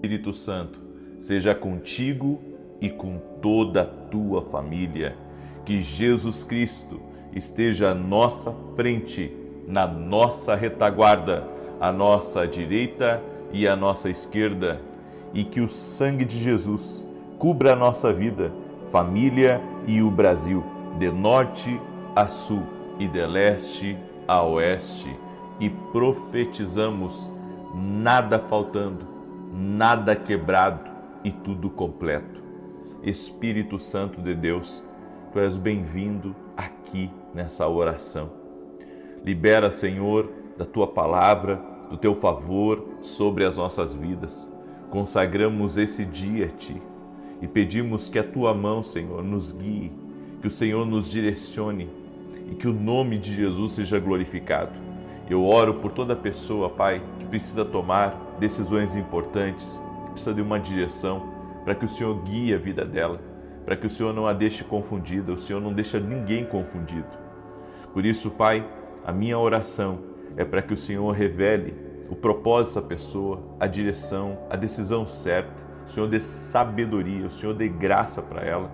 Espírito Santo, seja contigo e com toda a tua família. Que Jesus Cristo esteja à nossa frente, na nossa retaguarda, à nossa direita e à nossa esquerda. E que o sangue de Jesus cubra a nossa vida, família e o Brasil, de norte a sul e de leste a oeste. E profetizamos nada faltando, nada quebrado e tudo completo. Espírito Santo de Deus, Tu és bem-vindo aqui nessa oração. Libera, Senhor, da Tua palavra, do Teu favor sobre as nossas vidas. Consagramos esse dia a Ti e pedimos que a Tua mão, Senhor, nos guie, que o Senhor nos direcione e que o nome de Jesus seja glorificado. Eu oro por toda pessoa, Pai, que precisa tomar decisões importantes, que precisa de uma direção, para que o Senhor guie a vida dela, para que o Senhor não a deixe confundida, o Senhor não deixa ninguém confundido. Por isso, Pai, a minha oração é para que o Senhor revele o propósito dessa pessoa, a direção, a decisão certa, o Senhor dê sabedoria, o Senhor dê graça para ela.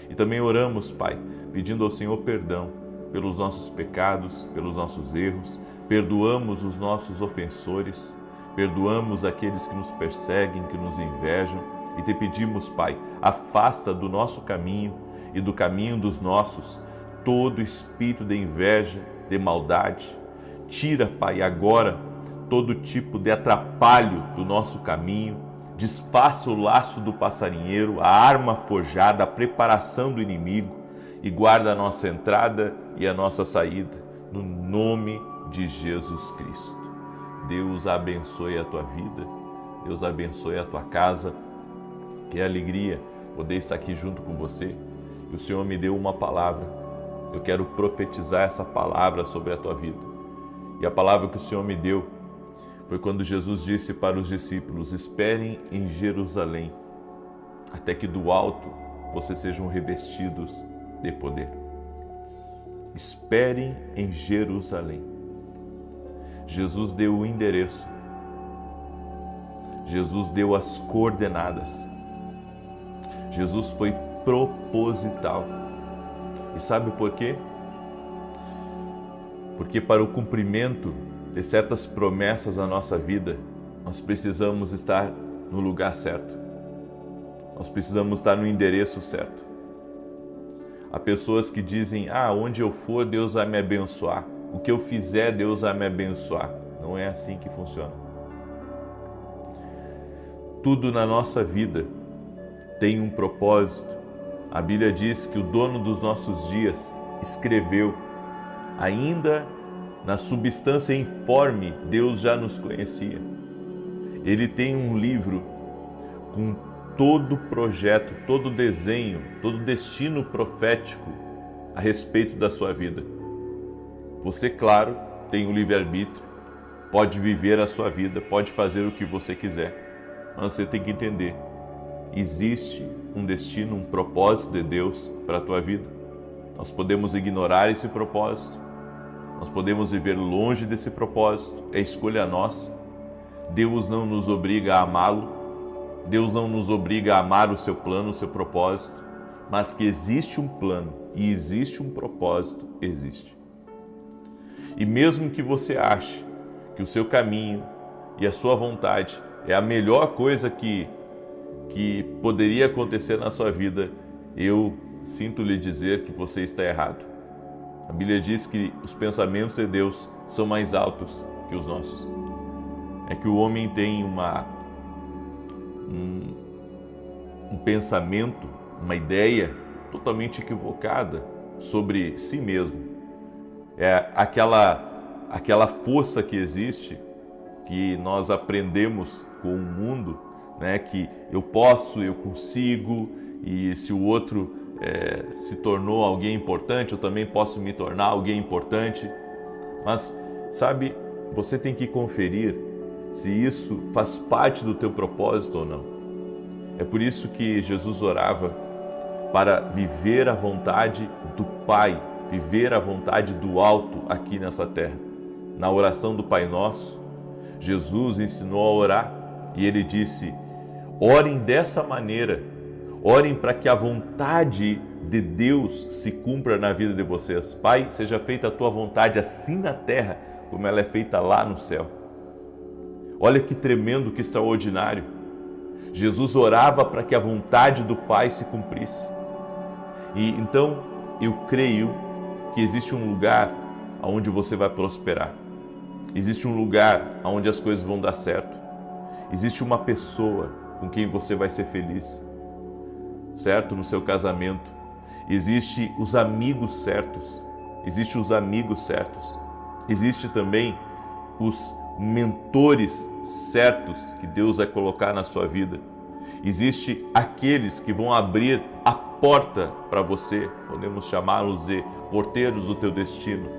E também oramos, Pai, pedindo ao Senhor perdão pelos nossos pecados, pelos nossos erros, perdoamos os nossos ofensores, perdoamos aqueles que nos perseguem, que nos invejam e te pedimos, Pai, afasta do nosso caminho e do caminho dos nossos todo espírito de inveja, de maldade. Tira, Pai, agora todo tipo de atrapalho do nosso caminho, desfaça o laço do passarinheiro, a arma forjada, a preparação do inimigo e guarda a nossa entrada e a nossa saída, no nome de Jesus Cristo. Deus abençoe a tua vida, Deus abençoe a tua casa, que é alegria poder estar aqui junto com você. E o Senhor me deu uma palavra, eu quero profetizar essa palavra sobre a tua vida. E a palavra que o Senhor me deu foi quando Jesus disse para os discípulos: esperem em Jerusalém, até que do alto vocês sejam revestidos de poder. Esperem em Jerusalém. Jesus deu o endereço, Jesus deu as coordenadas, Jesus foi proposital. E sabe por quê? Porque para o cumprimento de certas promessas na nossa vida, nós precisamos estar no lugar certo, nós precisamos estar no endereço certo. Há pessoas que dizem: onde eu for, Deus vai me abençoar. O que eu fizer, Deus vai me abençoar. Não é assim que funciona. Tudo na nossa vida tem um propósito. A Bíblia diz que o dono dos nossos dias escreveu, ainda na substância informe, Deus já nos conhecia. Ele tem um livro com todo o projeto, todo o desenho, todo o destino profético a respeito da sua vida. Você, claro, tem o livre-arbítrio, pode viver a sua vida, pode fazer o que você quiser, mas você tem que entender, existe um destino, um propósito de Deus para a tua vida. Nós podemos ignorar esse propósito, nós podemos viver longe desse propósito, é escolha nossa. Deus não nos obriga a amá-lo, Deus não nos obriga a amar o seu plano, o seu propósito, mas que existe um plano e existe um propósito, existe. E mesmo que você ache que o seu caminho e a sua vontade é a melhor coisa que poderia acontecer na sua vida, eu sinto lhe dizer que você está errado. A Bíblia diz que os pensamentos de Deus são mais altos que os nossos. É que o homem tem um pensamento, uma ideia totalmente equivocada sobre si mesmo. É aquela força que existe, que nós aprendemos com o mundo, né? Que eu posso, eu consigo, e se o outro se tornou alguém importante, eu também posso me tornar alguém importante. Mas, sabe, você tem que conferir se isso faz parte do teu propósito ou não. É por isso que Jesus orava para viver a vontade do Pai, viver a vontade do alto aqui nessa terra. Na oração do Pai Nosso, Jesus ensinou a orar e ele disse: Orem dessa maneira. Orem para que a vontade de Deus se cumpra na vida de vocês. Pai, seja feita a tua vontade assim na terra, como ela é feita lá no céu. Olha que tremendo, que extraordinário. Jesus orava para que a vontade do Pai se cumprisse. E então eu creio que existe um lugar onde você vai prosperar. Existe um lugar onde as coisas vão dar certo. Existe uma pessoa com quem você vai ser feliz, certo? No seu casamento. Existe os amigos certos. Existe os amigos certos. Existe também os mentores certos que Deus vai colocar na sua vida. Existe aqueles que vão abrir a porta para você, podemos chamá-los de porteiros do teu destino.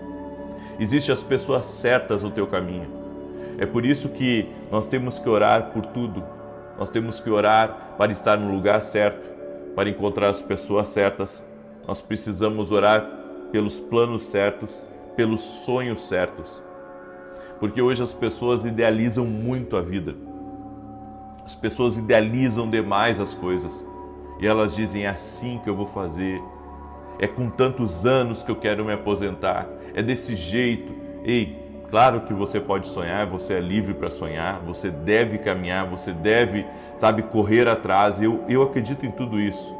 Existem as pessoas certas no teu caminho. É por isso que nós temos que orar por tudo. Nós temos que orar para estar no lugar certo, para encontrar as pessoas certas. Nós precisamos orar pelos planos certos, pelos sonhos certos. Porque hoje as pessoas idealizam muito a vida. As pessoas idealizam demais as coisas. E elas dizem, é assim que eu vou fazer. É com tantos anos que eu quero me aposentar. É desse jeito. Ei, claro que você pode sonhar, você é livre para sonhar, você deve caminhar, você deve, correr atrás. Eu acredito em tudo isso.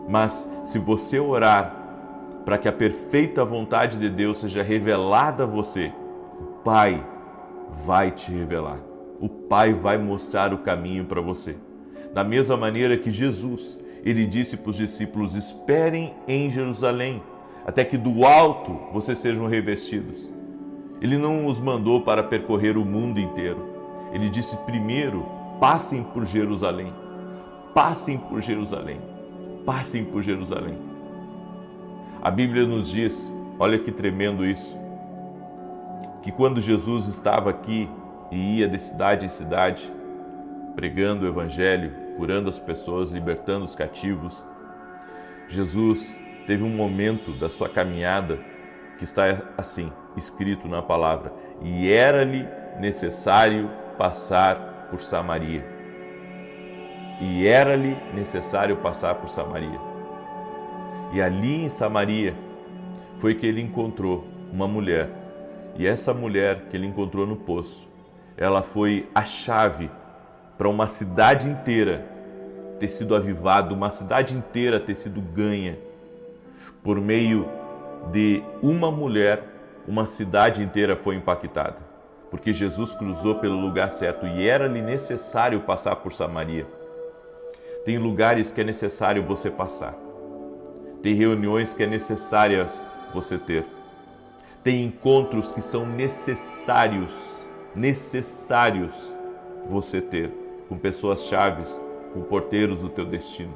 Mas se você orar para que a perfeita vontade de Deus seja revelada a você, o Pai vai te revelar. O Pai vai mostrar o caminho para você. Da mesma maneira que Jesus, ele disse para os discípulos, esperem em Jerusalém, até que do alto vocês sejam revestidos. Ele não os mandou para percorrer o mundo inteiro. Ele disse primeiro, passem por Jerusalém. Passem por Jerusalém. Passem por Jerusalém. A Bíblia nos diz, olha que tremendo isso, que quando Jesus estava aqui e ia de cidade em cidade, pregando o Evangelho, curando as pessoas, libertando os cativos, Jesus teve um momento da sua caminhada que está assim, escrito na palavra, e era-lhe necessário passar por Samaria. E era-lhe necessário passar por Samaria. E ali em Samaria foi que ele encontrou uma mulher. E essa mulher que ele encontrou no poço, ela foi a chave para uma cidade inteira ter sido avivada, uma cidade inteira ter sido ganha. Por meio de uma mulher, uma cidade inteira foi impactada. Porque Jesus cruzou pelo lugar certo e era-lhe necessário passar por Samaria. Tem lugares que é necessário você passar. Tem reuniões que é necessárias você ter. Tem encontros que são necessários você ter com pessoas chaves, com porteiros do teu destino.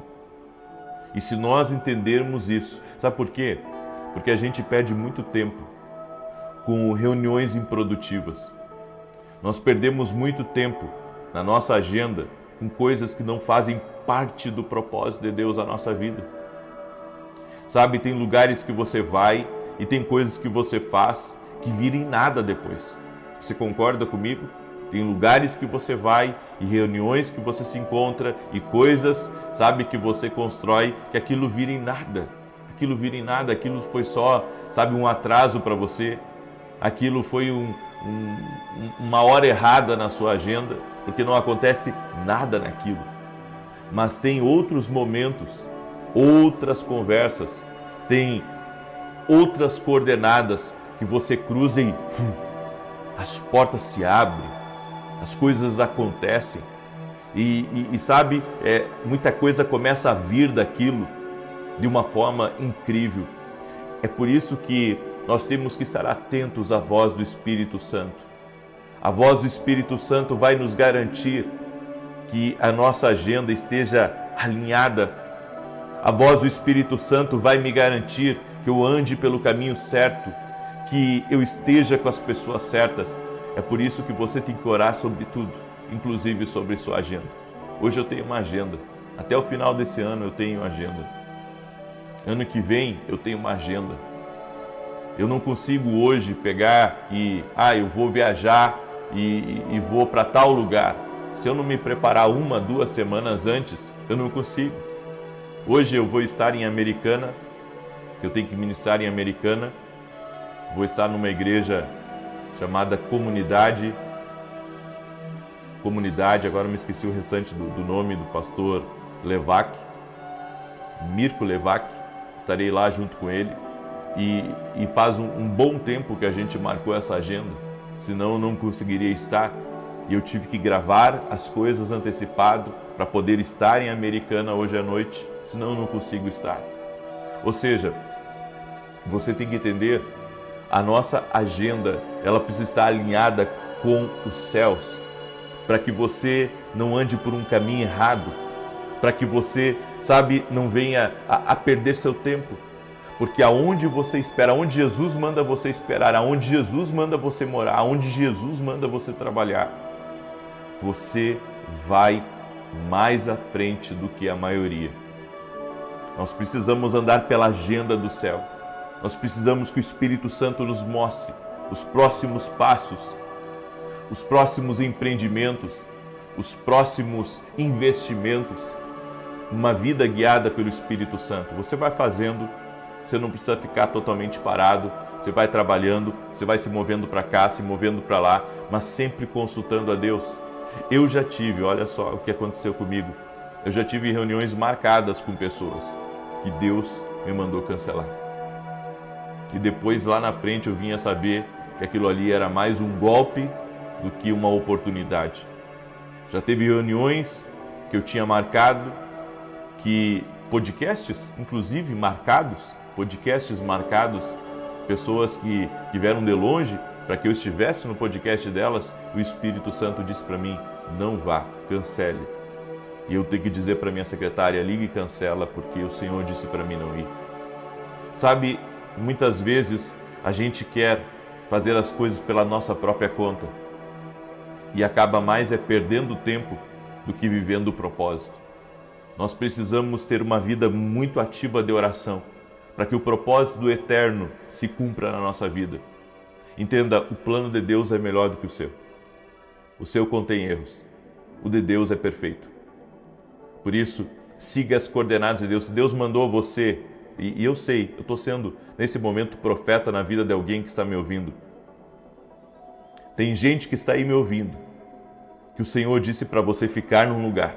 E se nós entendermos isso, sabe por quê? Porque a gente perde muito tempo com reuniões improdutivas. Nós perdemos muito tempo na nossa agenda com coisas que não fazem parte do propósito de Deus na nossa vida. Tem lugares que você vai e tem coisas que você faz que viram em nada depois. Você concorda comigo? Tem lugares que você vai e reuniões que você se encontra e coisas, que você constrói que aquilo vira em nada. Aquilo vira em nada, aquilo foi só, um atraso para você. Aquilo foi uma hora errada na sua agenda, porque não acontece nada naquilo. Mas tem outros momentos, outras conversas, tem outras coordenadas que você cruza e as portas se abrem, as coisas acontecem e muita coisa começa a vir daquilo de uma forma incrível. É por isso que nós temos que estar atentos à voz do Espírito Santo. A voz do Espírito Santo vai nos garantir que a nossa agenda esteja alinhada. A voz do Espírito Santo vai me garantir que eu ande pelo caminho certo, que eu esteja com as pessoas certas. É por isso que você tem que orar sobre tudo, inclusive sobre sua agenda. Hoje eu tenho uma agenda. Até o final desse ano eu tenho uma agenda. Ano que vem eu tenho uma agenda. Eu não consigo hoje pegar e eu vou viajar e vou para tal lugar. Se eu não me preparar 1, 2 semanas antes, eu não consigo. Hoje eu vou estar em Americana, que eu tenho que ministrar em Americana. Vou estar numa igreja chamada Comunidade, agora me esqueci o restante do nome do pastor Levac, Mirko Levac. Estarei lá junto com ele e faz um bom tempo que a gente marcou essa agenda, senão eu não conseguiria estar. E eu tive que gravar as coisas antecipado para poder estar em Americana hoje à noite, senão eu não consigo estar. Ou seja, você tem que entender, a nossa agenda, ela precisa estar alinhada com os céus, para que você não ande por um caminho errado, para que você, não venha a perder seu tempo. Porque aonde você espera, aonde Jesus manda você esperar, aonde Jesus manda você morar, aonde Jesus manda você trabalhar, você vai mais à frente do que a maioria. Nós precisamos andar pela agenda do céu. Nós precisamos que o Espírito Santo nos mostre os próximos passos, os próximos empreendimentos, os próximos investimentos. Uma vida guiada pelo Espírito Santo. Você vai fazendo, você não precisa ficar totalmente parado, você vai trabalhando, você vai se movendo para cá, se movendo para lá, mas sempre consultando a Deus. Eu já tive, olha só o que aconteceu comigo, eu já tive reuniões marcadas com pessoas que Deus me mandou cancelar. E depois lá na frente eu vinha saber que aquilo ali era mais um golpe do que uma oportunidade. Já teve reuniões que eu tinha marcado, que podcasts, inclusive marcados, pessoas que vieram de longe para que eu estivesse no podcast delas, o Espírito Santo disse para mim, não vá, cancele. E eu tenho que dizer para minha secretária, liga e cancela, porque o Senhor disse para mim não ir. Muitas vezes a gente quer fazer as coisas pela nossa própria conta e acaba mais perdendo tempo do que vivendo o propósito. Nós precisamos ter uma vida muito ativa de oração para que o propósito do eterno se cumpra na nossa vida. Entenda, o plano de Deus é melhor do que o seu. O seu contém erros. O de Deus é perfeito. Por isso, siga as coordenadas de Deus. Se Deus mandou você, e eu sei, eu estou sendo, nesse momento, profeta na vida de alguém que está me ouvindo. Tem gente que está aí me ouvindo, que o Senhor disse para você ficar num lugar,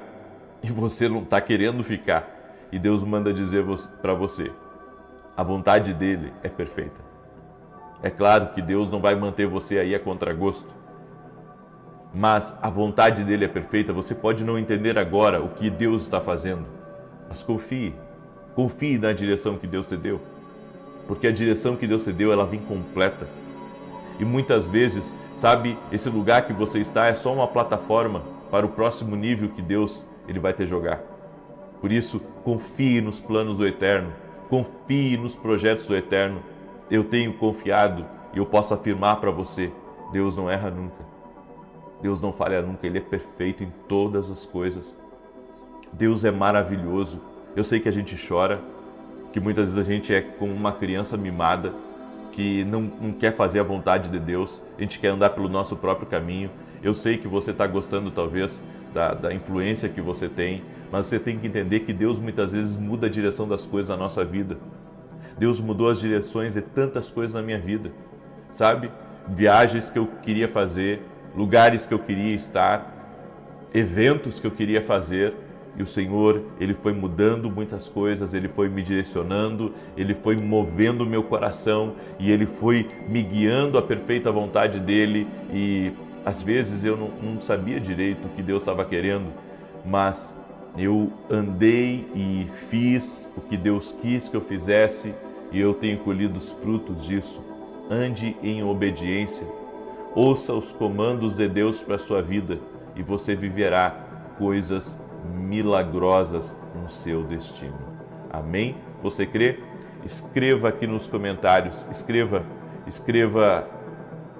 e você não está querendo ficar. E Deus manda dizer para você, a vontade dele é perfeita. É claro que Deus não vai manter você aí a contragosto, mas a vontade dele é perfeita. Você pode não entender agora o que Deus está fazendo, mas confie na direção que Deus te deu, porque a direção que Deus te deu, ela vem completa. E muitas vezes, esse lugar que você está é só uma plataforma para o próximo nível que Deus ele vai te jogar. Por isso, confie nos planos do Eterno, confie nos projetos do Eterno. Eu tenho confiado e eu posso afirmar para você, Deus não erra nunca. Deus não falha nunca, Ele é perfeito em todas as coisas. Deus é maravilhoso. Eu sei que a gente chora, que muitas vezes a gente é como uma criança mimada, que não quer fazer a vontade de Deus, a gente quer andar pelo nosso próprio caminho. Eu sei que você está gostando talvez da influência que você tem, mas você tem que entender que Deus muitas vezes muda a direção das coisas na nossa vida. Deus mudou as direções de tantas coisas na minha vida, Viagens que eu queria fazer, lugares que eu queria estar, eventos que eu queria fazer, e o Senhor, Ele foi mudando muitas coisas, Ele foi me direcionando, Ele foi movendo o meu coração e Ele foi me guiando à perfeita vontade dEle. E às vezes eu não sabia direito o que Deus estava querendo, mas eu andei e fiz o que Deus quis que eu fizesse e eu tenho colhido os frutos disso. Ande em obediência, ouça os comandos de Deus para a sua vida e você viverá coisas milagrosas no seu destino. Amém? Você crê? Escreva aqui nos comentários, escreva,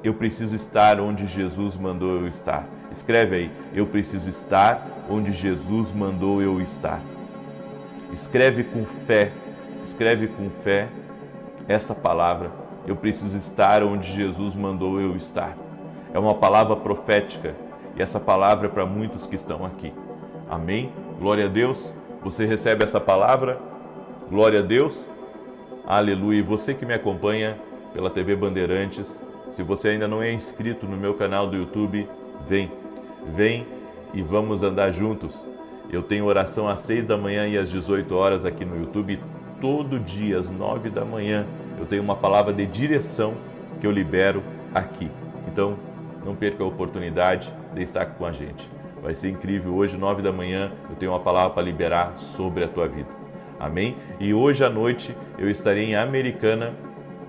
eu preciso estar onde Jesus mandou eu estar. Escreve aí, eu preciso estar onde Jesus mandou eu estar. Escreve com fé essa palavra, eu preciso estar onde Jesus mandou eu estar. É uma palavra profética E essa palavra é para muitos que estão aqui. Amém? Glória a Deus. Você recebe essa palavra? Glória a Deus. Aleluia. E você que me acompanha pela TV Bandeirantes, se você ainda não é inscrito no meu canal do YouTube, vem e vamos andar juntos. Eu tenho oração às 6 da manhã e às 18 horas aqui no YouTube. Todo dia, às 9 da manhã, eu tenho uma palavra de direção que eu libero aqui. Então, não perca a oportunidade de estar com a gente. Vai ser incrível. Hoje, 9 da manhã, eu tenho uma palavra para liberar sobre a tua vida. Amém? E hoje à noite, eu estarei em Americana,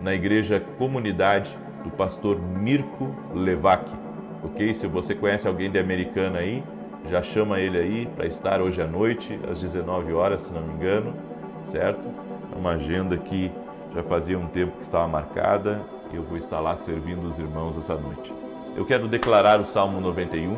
na Igreja Comunidade do pastor Mirko Levac. Ok? Se você conhece alguém de Americana aí, já chama ele aí para estar hoje à noite, às 19 horas, se não me engano, certo? É uma agenda que já fazia um tempo que estava marcada e eu vou estar lá servindo os irmãos essa noite. Eu quero declarar o Salmo 91.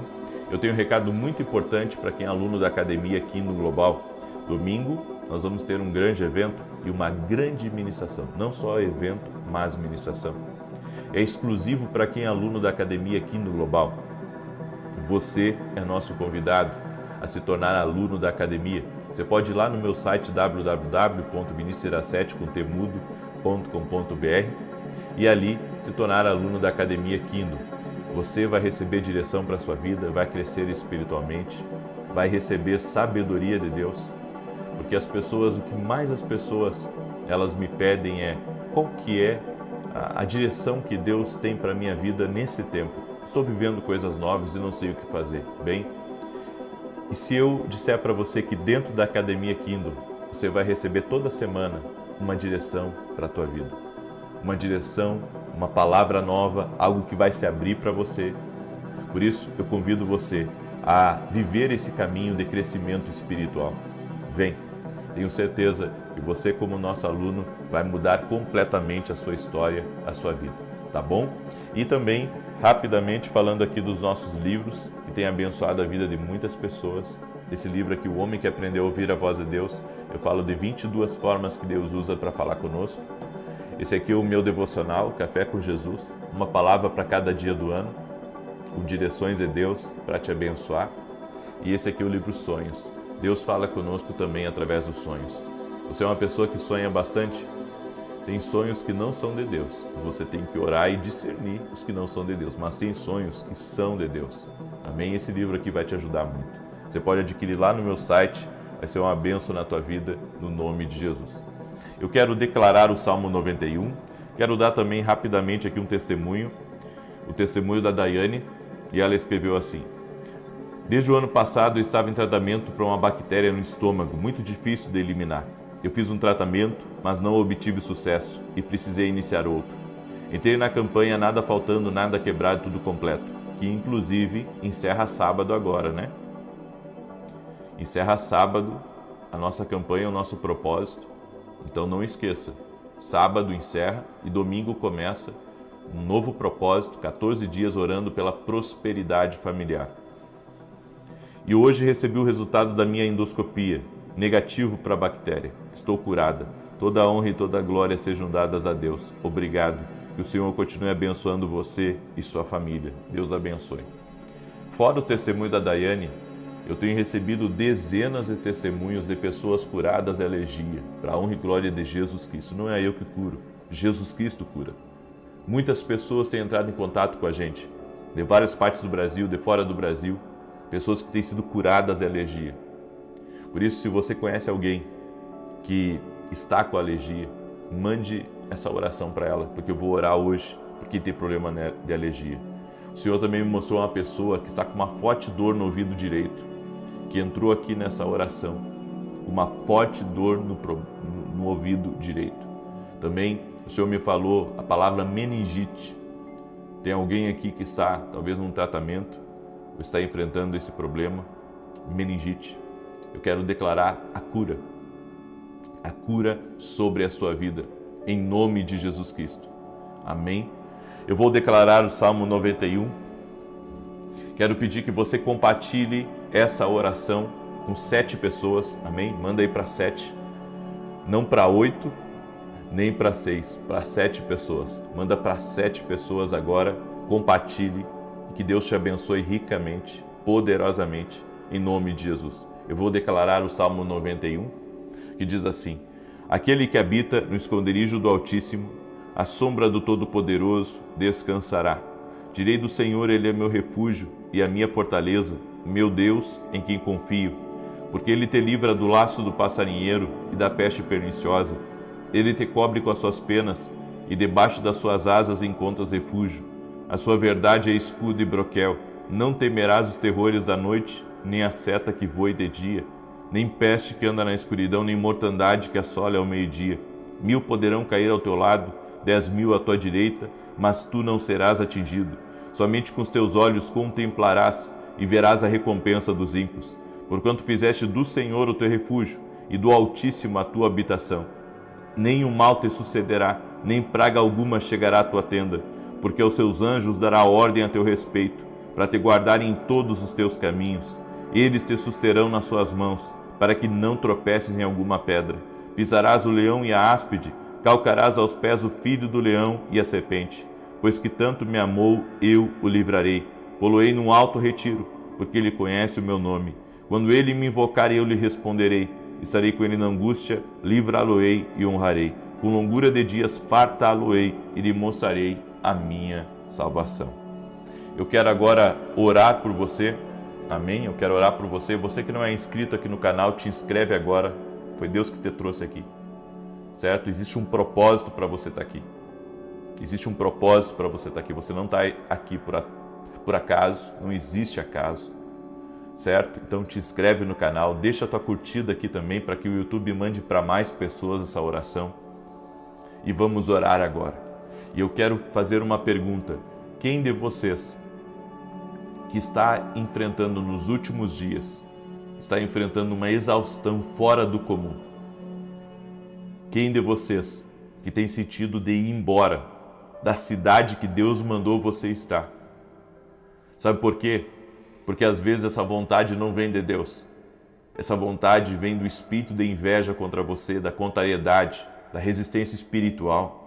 Eu tenho um recado muito importante para quem é aluno da academia aqui no Global. Domingo, nós vamos ter um grande evento e uma grande ministração. Não só evento, mas ministração. É exclusivo para quem é aluno da academia aqui no Global. Você é nosso convidado a se tornar aluno da academia. Você pode ir lá no meu site www.vinicius7.com.br e ali se tornar aluno da academia Kindle. Você vai receber direção para a sua vida, vai crescer espiritualmente, vai receber sabedoria de Deus, porque as pessoas, o que mais as pessoas elas me pedem é qual que é a direção que Deus tem para a minha vida nesse tempo. Estou vivendo coisas novas e não sei o que fazer. Bem, e se eu disser para você que dentro da Academia Kindle você vai receber toda semana uma direção para a tua vida, uma direção, uma palavra nova, algo que vai se abrir para você. Por isso, eu convido você a viver esse caminho de crescimento espiritual. Vem, tenho certeza que você, como nosso aluno, vai mudar completamente a sua história, a sua vida, tá bom? E também, rapidamente, falando aqui dos nossos livros, que tem abençoado a vida de muitas pessoas. Esse livro aqui, O Homem que Aprendeu a Ouvir a Voz de Deus, eu falo de 22 formas que Deus usa para falar conosco. Esse aqui é o meu devocional, Café com Jesus, uma palavra para cada dia do ano, com direções de Deus para te abençoar. E esse aqui é o livro Sonhos. Deus fala conosco também através dos sonhos. Você é uma pessoa que sonha bastante? Tem sonhos que não são de Deus. Você tem que orar e discernir os que não são de Deus, mas tem sonhos que são de Deus. Amém? Esse livro aqui vai te ajudar muito. Você pode adquirir lá no meu site, vai ser uma bênção na tua vida, no nome de Jesus. Eu quero declarar o Salmo 91, quero dar também rapidamente aqui um testemunho, o testemunho da Daiane, e ela escreveu assim: desde o ano passado eu estava em tratamento para uma bactéria no estômago, muito difícil de eliminar. Eu fiz um tratamento, mas não obtive sucesso e precisei iniciar outro. Entrei na campanha Nada Faltando, Nada Quebrado, Tudo Completo, que inclusive encerra sábado agora, né? Encerra sábado a nossa campanha, o nosso propósito. Então não esqueça, sábado encerra e domingo começa um novo propósito, 14 dias orando pela prosperidade familiar. E hoje recebi o resultado da minha endoscopia, negativo para a bactéria. Estou curada. Toda a honra e toda a glória sejam dadas a Deus. Obrigado. Que o Senhor continue abençoando você e sua família. Deus abençoe. Fora o testemunho da Daiane, eu tenho recebido dezenas de testemunhos de pessoas curadas de alergia, para a honra e glória de Jesus Cristo. Não é eu que curo, Jesus Cristo cura. Muitas pessoas têm entrado em contato com a gente, de várias partes do Brasil, de fora do Brasil, pessoas que têm sido curadas de alergia. Por isso, se você conhece alguém que está com alergia, mande essa oração para ela, porque eu vou orar hoje por quem tem problema de alergia. O Senhor também me mostrou uma pessoa que está com uma forte dor no ouvido direito, que entrou aqui nessa oração, com uma forte dor no ouvido direito. Também o Senhor me falou a palavra meningite. Tem alguém aqui que está, talvez, num tratamento, ou está enfrentando esse problema, meningite. Eu quero declarar a cura sobre a sua vida, em nome de Jesus Cristo. Amém? Eu vou declarar o Salmo 91. Quero pedir que você compartilhe essa oração com 7 pessoas, amém? Manda aí para 7, não para 8, nem para 6, para 7 pessoas. Manda para 7 pessoas agora, compartilhe Que Deus te abençoe ricamente, poderosamente, em nome de Jesus. Eu vou declarar o Salmo 91, que diz assim: aquele que habita no esconderijo do Altíssimo, à sombra do Todo-Poderoso descansará. Direi do Senhor, Ele é meu refúgio e a minha fortaleza, meu Deus em quem confio. Porque Ele te livra do laço do passarinheiro e da peste perniciosa. Ele te cobre com as suas penas e debaixo das suas asas encontras refúgio. A sua verdade é escudo e broquel. Não temerás os terrores da noite, nem a seta que voe de dia, nem peste que anda na escuridão, nem mortandade que assola ao meio-dia. 1000 poderão cair ao teu lado, 10.000 à tua direita, mas tu não serás atingido. Somente com os teus olhos contemplarás e verás a recompensa dos ímpios. Porquanto fizeste do Senhor o teu refúgio e do Altíssimo a tua habitação. Nem o mal te sucederá, nem praga alguma chegará à tua tenda, porque aos seus anjos dará ordem a teu respeito, para te guardarem em todos os teus caminhos. Eles te susterão nas suas mãos, para que não tropeces em alguma pedra. Pisarás o leão e a áspide, calcarás aos pés o filho do leão e a serpente. Pois que tanto me amou, eu o livrarei. Pô-lo-ei num alto retiro, porque ele conhece o meu nome. Quando ele me invocar, eu lhe responderei. Estarei com ele na angústia, livrá-lo-ei e honrarei. Com longura de dias fartá-lo-ei e lhe mostrarei a minha salvação. Eu quero agora orar por você, amém? Eu quero orar por você. Você que não é inscrito aqui no canal, te inscreve agora. Foi Deus que te trouxe aqui, certo? Existe um propósito para você estar aqui. Existe um propósito para você estar aqui. Você não está aqui por acaso, não existe acaso, certo? Então te inscreve no canal, deixa a tua curtida aqui também para que o YouTube mande para mais pessoas essa oração. E vamos orar agora. E eu quero fazer uma pergunta. Quem de vocês que está enfrentando nos últimos dias, está enfrentando uma exaustão fora do comum? Quem de vocês que tem sentido de ir embora da cidade que Deus mandou você estar? Sabe por quê? Porque às vezes essa vontade não vem de Deus. Essa vontade vem do espírito de inveja contra você, da contrariedade, da resistência espiritual.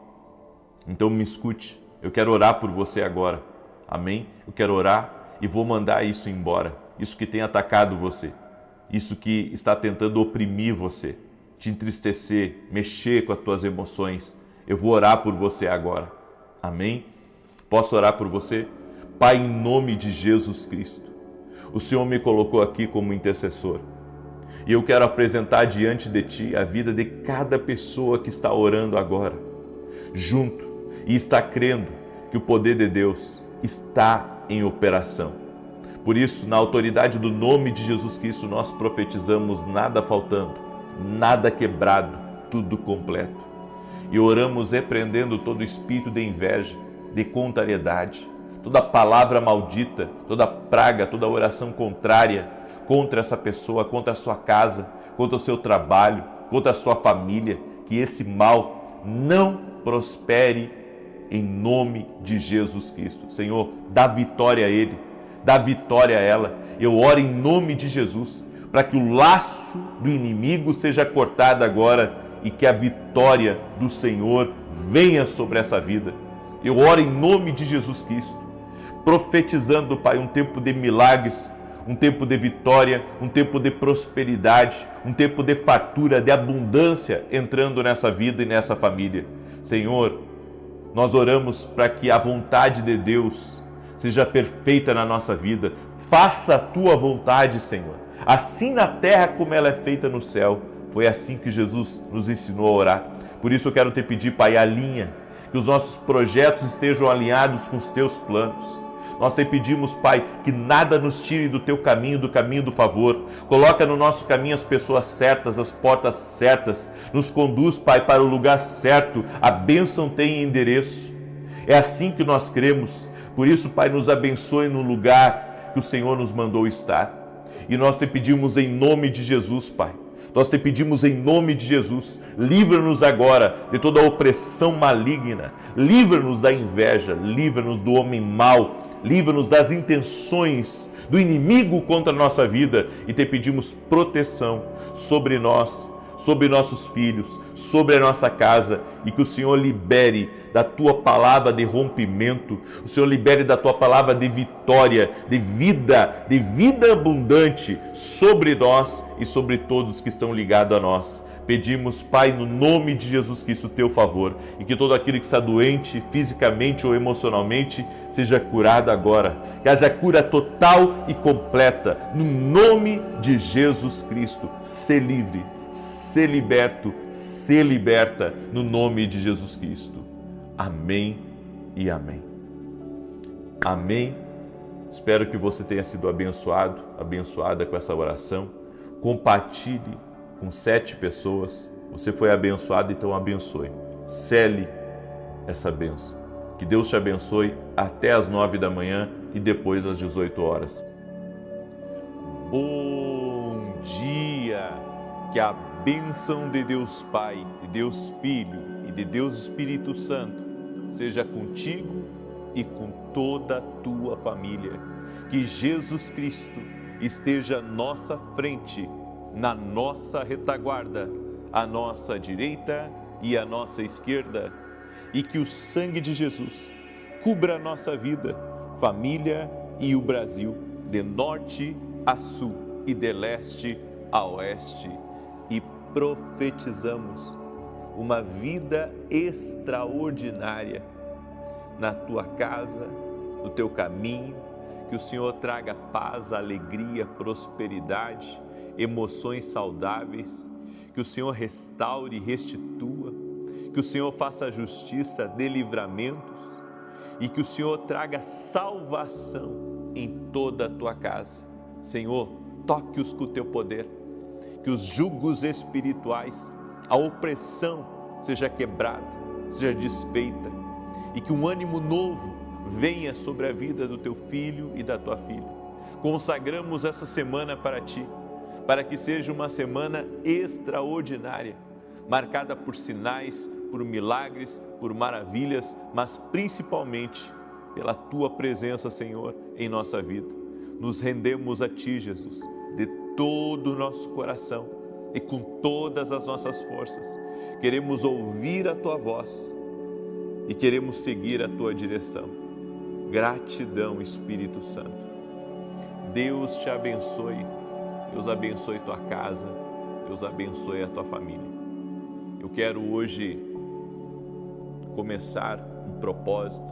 Então me escute, eu quero orar por você agora, amém? Eu quero orar e vou mandar isso embora, isso que tem atacado você, isso que está tentando oprimir você, te entristecer, mexer com as tuas emoções. Eu vou orar por você agora, amém? Posso orar por você? Pai, em nome de Jesus Cristo, o Senhor me colocou aqui como intercessor e eu quero apresentar diante de Ti a vida de cada pessoa que está orando agora, junto, e está crendo que o poder de Deus está em operação. Por isso, na autoridade do nome de Jesus Cristo, nós profetizamos nada faltando, nada quebrado, tudo completo. E oramos repreendendo todo espírito de inveja, de contrariedade, toda palavra maldita, toda praga, toda oração contrária contra essa pessoa, contra a sua casa, contra o seu trabalho, contra a sua família, que esse mal não prospere em nome de Jesus Cristo. Senhor, dá vitória a ele, dá vitória a ela. Eu oro em nome de Jesus, para que o laço do inimigo seja cortado agora e que a vitória do Senhor venha sobre essa vida. Eu oro em nome de Jesus Cristo, profetizando, Pai, um tempo de milagres, um tempo de vitória, um tempo de prosperidade, um tempo de fartura, de abundância entrando nessa vida e nessa família. Senhor, nós oramos para que a vontade de Deus seja perfeita na nossa vida. Faça a Tua vontade, Senhor, assim na terra como ela é feita no céu. Foi assim que Jesus nos ensinou a orar. Por isso eu quero te pedir, Pai, alinha, que os nossos projetos estejam alinhados com os Teus planos. Nós te pedimos, Pai, que nada nos tire do Teu caminho, do caminho do favor. Coloca no nosso caminho as pessoas certas, as portas certas. Nos conduz, Pai, para o lugar certo. A bênção tem endereço. É assim que nós cremos. Por isso, Pai, nos abençoe no lugar que o Senhor nos mandou estar. E nós te pedimos em nome de Jesus, Pai. Nós te pedimos em nome de Jesus, livra-nos agora de toda a opressão maligna, livra-nos da inveja, livra-nos do homem mau, livra-nos das intenções do inimigo contra a nossa vida e te pedimos proteção sobre nós, sobre nossos filhos, sobre a nossa casa, e que o Senhor libere da tua palavra de rompimento, o Senhor libere da tua palavra de vitória, de vida abundante sobre nós e sobre todos que estão ligados a nós. Pedimos, Pai, no nome de Jesus Cristo, teu favor, e que todo aquele que está doente, fisicamente ou emocionalmente, seja curado agora. Que haja cura total e completa, no nome de Jesus Cristo. Sê livre, sê liberto, sê liberta, no nome de Jesus Cristo. Amém e amém. Amém. Espero que você tenha sido abençoado, abençoada com essa oração. Compartilhe com 7 pessoas. Você foi abençoado, então abençoe. Cele essa bênção. Que Deus te abençoe até às 9 da manhã e depois às 18 horas. Bom dia! Que a bênção de Deus Pai, de Deus Filho e de Deus Espírito Santo seja contigo e com toda a tua família. Que Jesus Cristo esteja à nossa frente, na nossa retaguarda, à nossa direita e à nossa esquerda, e que o sangue de Jesus cubra a nossa vida, família e o Brasil, de norte a sul e de leste a oeste, e profetizamos uma vida extraordinária na tua casa, no teu caminho, que o Senhor traga paz, alegria, prosperidade, emoções saudáveis, que o Senhor restaure e restitua, que o Senhor faça justiça, dê livramentos e que o Senhor traga salvação em toda a tua casa. Senhor, toque-os com o teu poder, que os jugos espirituais, a opressão seja quebrada, seja desfeita e que um ânimo novo venha sobre a vida do teu filho e da tua filha. Consagramos essa semana para ti, para que seja uma semana extraordinária, marcada por sinais, por milagres, por maravilhas, mas principalmente pela tua presença, Senhor, em nossa vida. Nos rendemos a ti, Jesus, de todo o nosso coração e com todas as nossas forças. Queremos ouvir a tua voz e queremos seguir a tua direção. Gratidão, Espírito Santo. Deus te abençoe. Deus abençoe tua casa, Deus abençoe a tua família. Eu quero hoje começar um propósito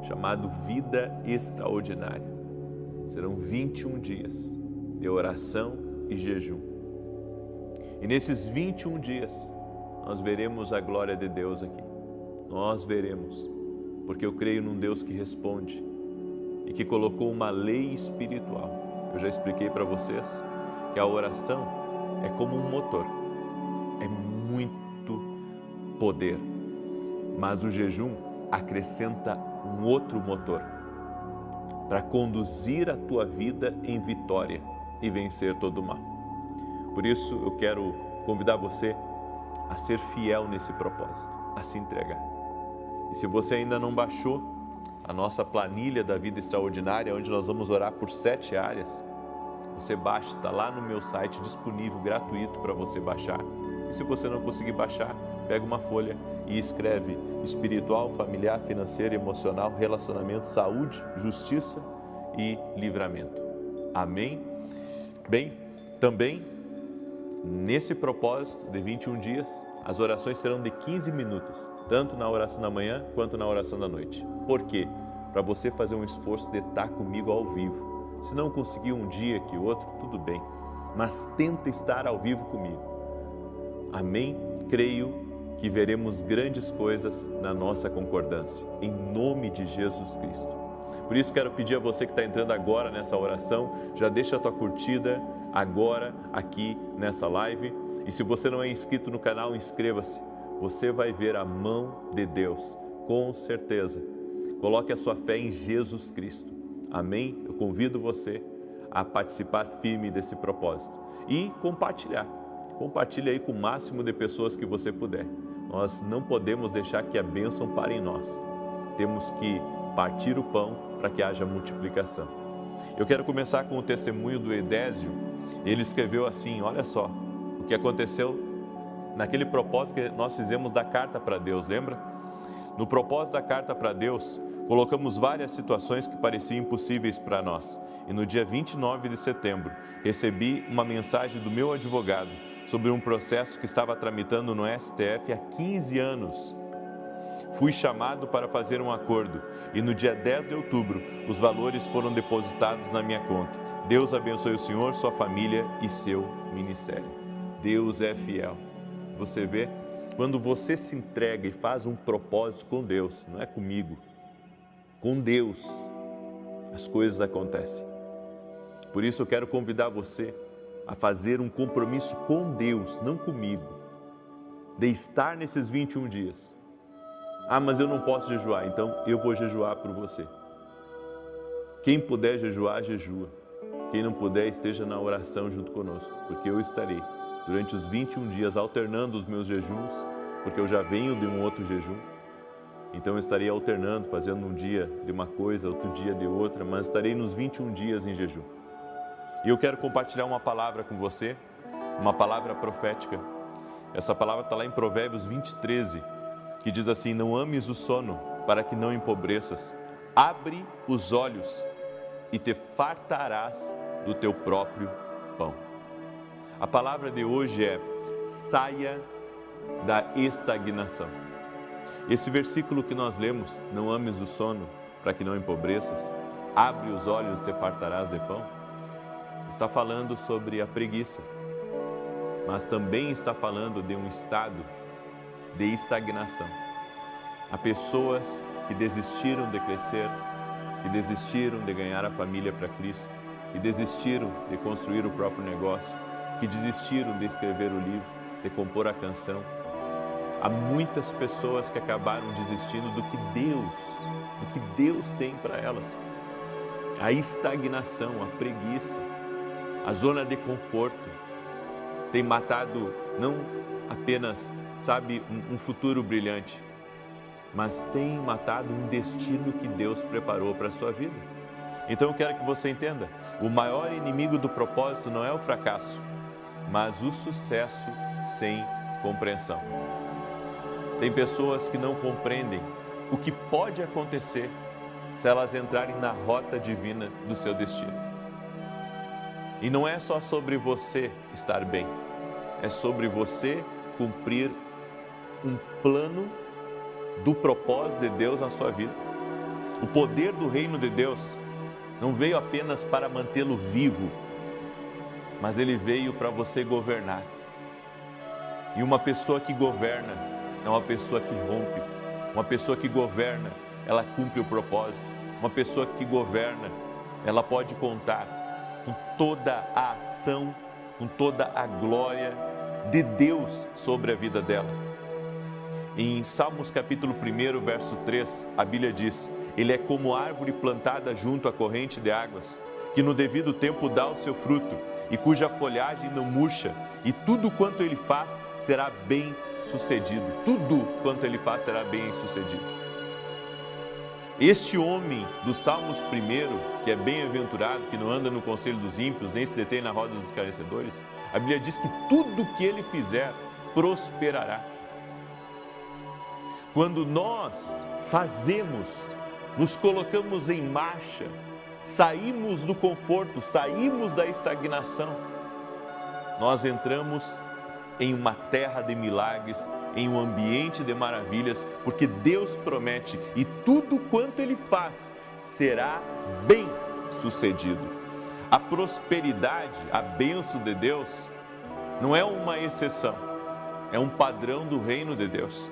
chamado Vida Extraordinária. Serão 21 dias de oração e jejum. E nesses 21 dias, nós veremos a glória de Deus aqui. Nós veremos, porque eu creio num Deus que responde e que colocou uma lei espiritual. Eu já expliquei para vocês que a oração é como um motor, é muito poder, mas o jejum acrescenta um outro motor para conduzir a tua vida em vitória e vencer todo o mal. Por isso eu quero convidar você a ser fiel nesse propósito, a se entregar. E se você ainda não baixou a nossa planilha da vida extraordinária, onde nós vamos orar por 7 áreas, você baixa, está lá no meu site disponível, gratuito para você baixar. E se você não conseguir baixar, pega uma folha e escreve espiritual, familiar, financeiro, emocional, relacionamento, saúde, justiça e livramento. Amém? Bem, também nesse propósito de 21 dias, as orações serão de 15 minutos, tanto na oração da manhã quanto na oração da noite. Por quê? Para você fazer um esforço de estar comigo ao vivo. Se não conseguir um dia que outro, tudo bem, mas tenta estar ao vivo comigo. Amém? Creio que veremos grandes coisas na nossa concordância, em nome de Jesus Cristo. Por isso quero pedir a você que está entrando agora nessa oração, já deixa a tua curtida agora aqui nessa live. E se você não é inscrito no canal, inscreva-se. Você vai ver a mão de Deus, com certeza. Coloque a sua fé em Jesus Cristo. Amém? Eu convido você a participar firme desse propósito e compartilhar. Compartilhe aí com o máximo de pessoas que você puder. Nós não podemos deixar que a bênção pare em nós. Temos que partir o pão para que haja multiplicação. Eu quero começar com o testemunho do Edésio. Ele escreveu assim, olha só, o que aconteceu naquele propósito que nós fizemos da carta para Deus, lembra? No propósito da carta para Deus, colocamos várias situações que pareciam impossíveis para nós. E no dia 29 de setembro, recebi uma mensagem do meu advogado sobre um processo que estava tramitando no STF há 15 anos. Fui chamado para fazer um acordo e no dia 10 de outubro os valores foram depositados na minha conta. Deus abençoe o senhor, sua família e seu ministério. Deus é fiel. Você vê, quando você se entrega e faz um propósito com Deus, não é comigo, com Deus, as coisas acontecem. Por isso eu quero convidar você a fazer um compromisso com Deus, não comigo, de estar nesses 21 dias. Ah, mas eu não posso jejuar, então eu vou jejuar por você. Quem puder jejuar, jejua. Quem não puder, esteja na oração junto conosco, porque eu estarei durante os 21 dias alternando os meus jejuns, porque eu já venho de um outro jejum. Então eu estarei alternando, fazendo um dia de uma coisa, outro dia de outra, mas estarei nos 21 dias em jejum. E eu quero compartilhar uma palavra com você, uma palavra profética. Essa palavra está lá em Provérbios 20:13, que diz assim: não ames o sono para que não empobreças. Abre os olhos e te fartarás do teu próprio pão. A palavra de hoje é: saia da estagnação. Esse versículo que nós lemos, não ames o sono para que não empobreças, abre os olhos e te fartarás de pão, está falando sobre a preguiça, mas também está falando de um estado de estagnação. Há pessoas que desistiram de crescer, que desistiram de ganhar a família para Cristo, que desistiram de construir o próprio negócio, que desistiram de escrever o livro, de compor a canção. Há muitas pessoas que acabaram desistindo do que Deus tem para elas. A estagnação, a preguiça, a zona de conforto tem matado não apenas, um futuro brilhante, mas tem matado um destino que Deus preparou para a sua vida. Então eu quero que você entenda, o maior inimigo do propósito não é o fracasso, mas o sucesso sem compreensão. Tem pessoas que não compreendem o que pode acontecer se elas entrarem na rota divina do seu destino. E não é só sobre você estar bem, é sobre você cumprir um plano do propósito de Deus na sua vida. O poder do reino de Deus não veio apenas para mantê-lo vivo, mas ele veio para você governar. E uma pessoa que governa é uma pessoa que rompe. Uma pessoa que governa, ela cumpre o propósito. Uma pessoa que governa, ela pode contar com toda a ação, com toda a glória de Deus sobre a vida dela. Em Salmos capítulo 1, verso 3, a Bíblia diz: ele é como árvore plantada junto à corrente de águas, que no devido tempo dá o seu fruto, e cuja folhagem não murcha, e tudo quanto ele faz será bem sucedido. Tudo quanto ele faz será bem sucedido. Este homem do Salmos 1, que é bem-aventurado, que não anda no conselho dos ímpios, nem se detém na roda dos escarnecedores, a Bíblia diz que tudo que ele fizer prosperará. Quando nós fazemos, nos colocamos em marcha, saímos do conforto, saímos da estagnação, nós entramos em uma terra de milagres, em um ambiente de maravilhas, porque Deus promete e tudo quanto Ele faz será bem sucedido. A prosperidade, a bênção de Deus, não é uma exceção, é um padrão do reino de Deus.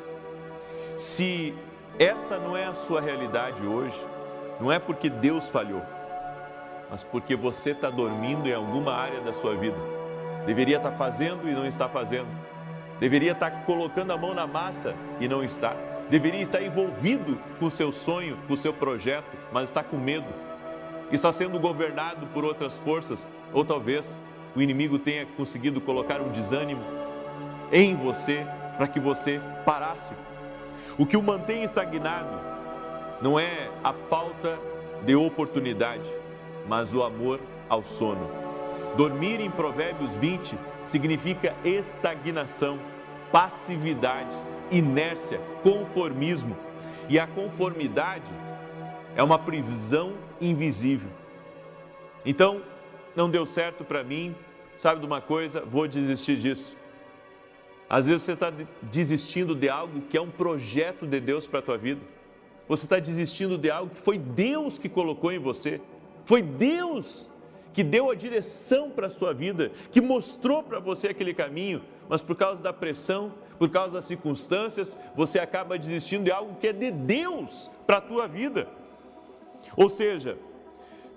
Se esta não é a sua realidade hoje, não é porque Deus falhou, mas porque você está dormindo em alguma área da sua vida. Deveria estar fazendo e não está fazendo. Deveria estar colocando a mão na massa e não está. Deveria estar envolvido com o seu sonho, com o seu projeto, mas está com medo. Está sendo governado por outras forças, ou talvez o inimigo tenha conseguido colocar um desânimo em você para que você parasse. O que o mantém estagnado não é a falta de oportunidade, mas o amor ao sono. Dormir em Provérbios 20 significa estagnação, passividade, inércia, conformismo. E a conformidade é uma prisão invisível. Então, não deu certo para mim, sabe de uma coisa? Vou desistir disso. Às vezes você está desistindo de algo que é um projeto de Deus para a tua vida. Você está desistindo de algo que foi Deus que colocou em você. Foi Deus que deu a direção para a sua vida, que mostrou para você aquele caminho, mas por causa da pressão, por causa das circunstâncias, você acaba desistindo de algo que é de Deus para a tua vida. Ou seja,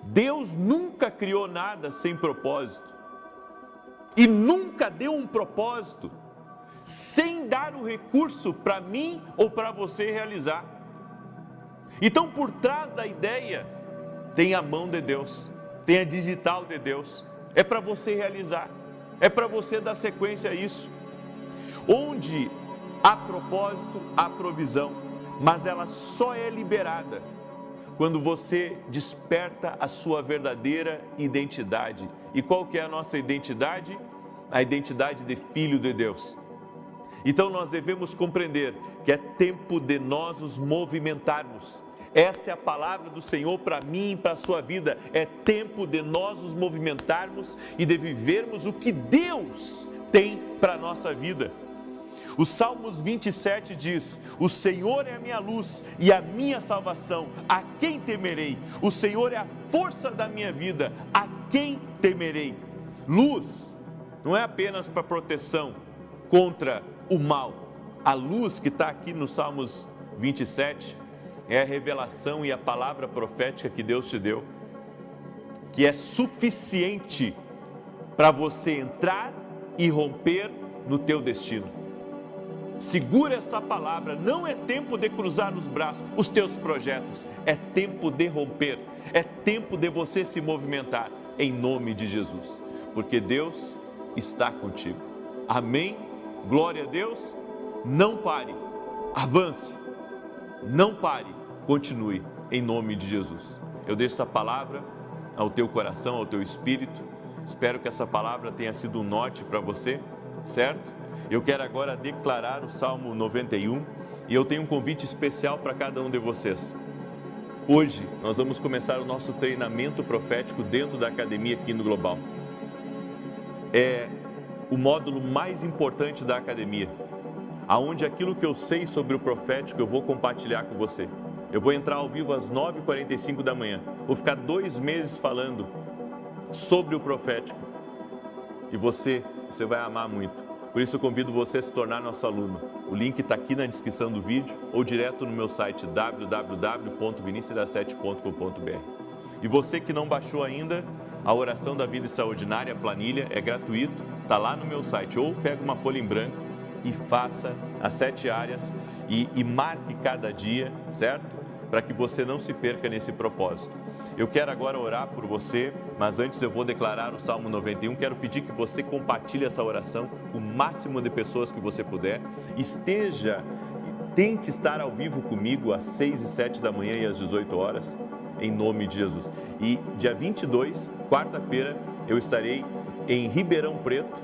Deus nunca criou nada sem propósito e nunca deu um propósito sem dar o recurso para mim ou para você realizar. Então, por trás da ideia, tem a mão de Deus, tem a digital de Deus, é para você realizar, é para você dar sequência a isso. Onde há propósito, há provisão, mas ela só é liberada quando você desperta a sua verdadeira identidade. E qual que é a nossa identidade? A identidade de filho de Deus. Então nós devemos compreender que é tempo de nós nos movimentarmos. Essa é a palavra do Senhor para mim e para a sua vida. É tempo de nós nos movimentarmos e de vivermos o que Deus tem para a nossa vida. O Salmos 27 diz: o Senhor é a minha luz e a minha salvação, a quem temerei? O Senhor é a força da minha vida, a quem temerei? Luz não é apenas para proteção contra o mal. A luz que está aqui no Salmos 27 é a revelação e a palavra profética que Deus te deu, que é suficiente para você entrar e romper no teu destino. Segura essa palavra, não é tempo de cruzar os braços, os teus projetos, é tempo de romper, é tempo de você se movimentar, em nome de Jesus, porque Deus está contigo. Amém? Glória a Deus. Não pare, avance, não pare, continue, em nome de Jesus. Eu deixo essa palavra ao teu coração, ao teu espírito. Espero que essa palavra tenha sido um norte para você, certo? Eu quero agora declarar o Salmo 91 e eu tenho um convite especial para cada um de vocês. Hoje nós vamos começar o nosso treinamento profético dentro da academia aqui no Global. É o módulo mais importante da academia, aonde aquilo que eu sei sobre o profético eu vou compartilhar com você. Eu vou entrar ao vivo às 9h45 da manhã. Vou ficar 2 meses falando sobre o profético e você vai amar muito. Por isso eu convido você a se tornar nosso aluno. O link está aqui na descrição do vídeo ou direto no meu site www.vinicius7.com.br. E você que não baixou ainda a Oração da Vida Extraordinária, a planilha, é gratuito, está lá no meu site. Ou pega uma folha em branco e faça as 7 áreas e marque cada dia, certo? Para que você não se perca nesse propósito. Eu quero agora orar por você, mas antes eu vou declarar o Salmo 91. Quero pedir que você compartilhe essa oração com o máximo de pessoas que você puder. Tente estar ao vivo comigo às 6 e 7 da manhã e às 18 horas, em nome de Jesus. E dia 22, quarta-feira, eu estarei em Ribeirão Preto,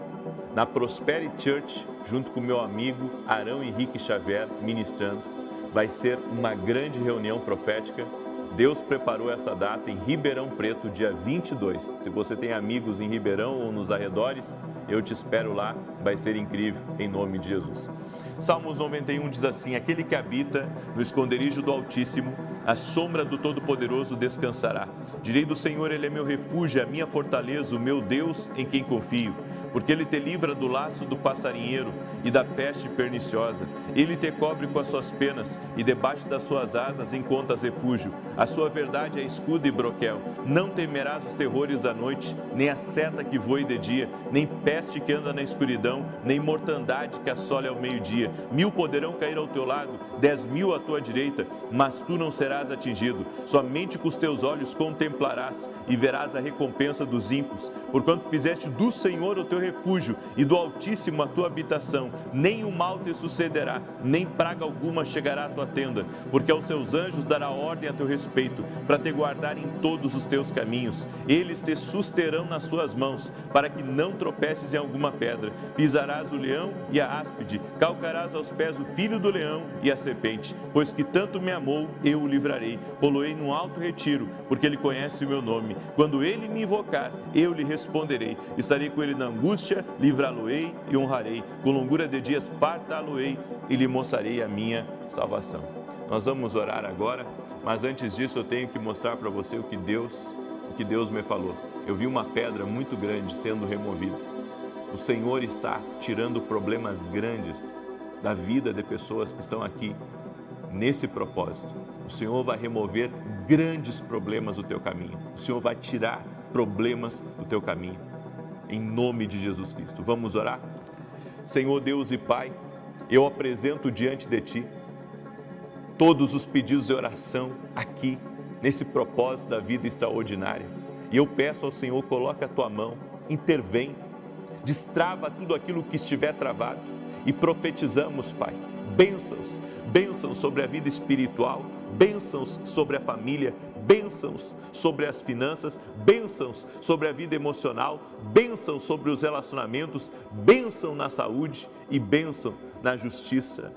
na Prosperity Church, junto com meu amigo Arão Henrique Xavier, ministrando. Vai ser uma grande reunião profética. Deus preparou essa data em Ribeirão Preto, dia 22. Se você tem amigos em Ribeirão ou nos arredores, eu te espero lá, vai ser incrível, em nome de Jesus. Salmos 91 diz assim: aquele que habita no esconderijo do Altíssimo, a sombra do Todo-Poderoso descansará. Direi do Senhor, Ele é meu refúgio, a minha fortaleza, o meu Deus em quem confio. Porque Ele te livra do laço do passarinheiro e da peste perniciosa. Ele te cobre com as suas penas e debaixo das suas asas encontras refúgio. A sua verdade é escudo e broquel. Não temerás os terrores da noite, nem a seta que voe de dia, nem peste que anda na escuridão, nem mortandade que assole ao meio-dia. 1000 poderão cair ao teu lado, 10.000 à tua direita, mas tu não serás atingido. Somente com os teus olhos contemplarás e verás a recompensa dos ímpios, porquanto fizeste do Senhor o teu refúgio e do Altíssimo a tua habitação. Nenhum mal te sucederá, nem praga alguma chegará à tua tenda, porque aos seus anjos dará ordem a teu respeito, para te guardar em todos os teus caminhos. Eles te susterão nas suas mãos, para que não tropeces em alguma pedra. Pisarás o leão e a áspide, calcarás aos pés o filho do leão e a serpente. Pois que tanto me amou, eu o livrarei. Poloei num alto retiro, porque ele conhece o meu nome. Quando ele me invocar, eu lhe responderei. Estarei com ele na angústia, livrá-lo-ei e honrarei. Com longura de dias fartá-lo-ei e lhe mostrarei a minha salvação. Nós vamos orar agora, mas antes disso eu tenho que mostrar para você o que Deus me falou. Eu vi uma pedra muito grande sendo removida. O Senhor está tirando problemas grandes da vida de pessoas que estão aqui nesse propósito. O Senhor vai remover grandes problemas do teu caminho. O Senhor vai tirar problemas do teu caminho. Em nome de Jesus Cristo. Vamos orar? Senhor Deus e Pai, eu apresento diante de Ti todos os pedidos de oração aqui, nesse propósito da vida extraordinária. E eu peço ao Senhor, coloca a Tua mão, intervém, destrava tudo aquilo que estiver travado e profetizamos, Pai, bênçãos, bênçãos sobre a vida espiritual, bênçãos sobre a família, bênçãos sobre as finanças, bênçãos sobre a vida emocional, bênçãos sobre os relacionamentos, bênção na saúde e bênção na justiça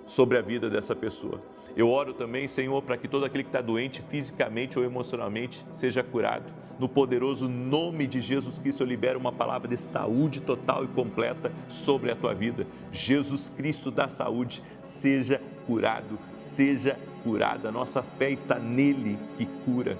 sobre a vida dessa pessoa. Eu oro também, Senhor, para que todo aquele que está doente fisicamente ou emocionalmente seja curado. No poderoso nome de Jesus Cristo, eu libero uma palavra de saúde total e completa sobre a tua vida. Jesus Cristo da saúde, seja curado, seja curada. Nossa fé está nele que cura.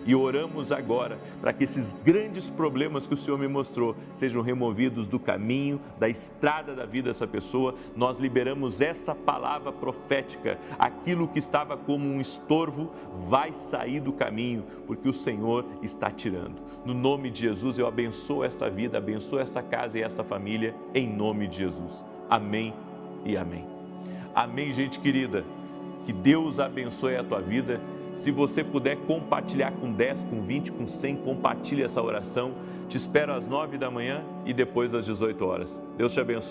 E oramos agora para que esses grandes problemas que o Senhor me mostrou sejam removidos do caminho, da estrada da vida dessa pessoa. Nós liberamos essa palavra profética. Aquilo que estava como um estorvo vai sair do caminho, porque o Senhor está tirando. No nome de Jesus, eu abençoo esta vida, abençoo esta casa e esta família, em nome de Jesus. Amém e amém. Amém, gente querida. Que Deus abençoe a tua vida. Se você puder compartilhar com 10, com 20, com 100, compartilhe essa oração. Te espero às 9 da manhã e depois às 18 horas. Deus te abençoe.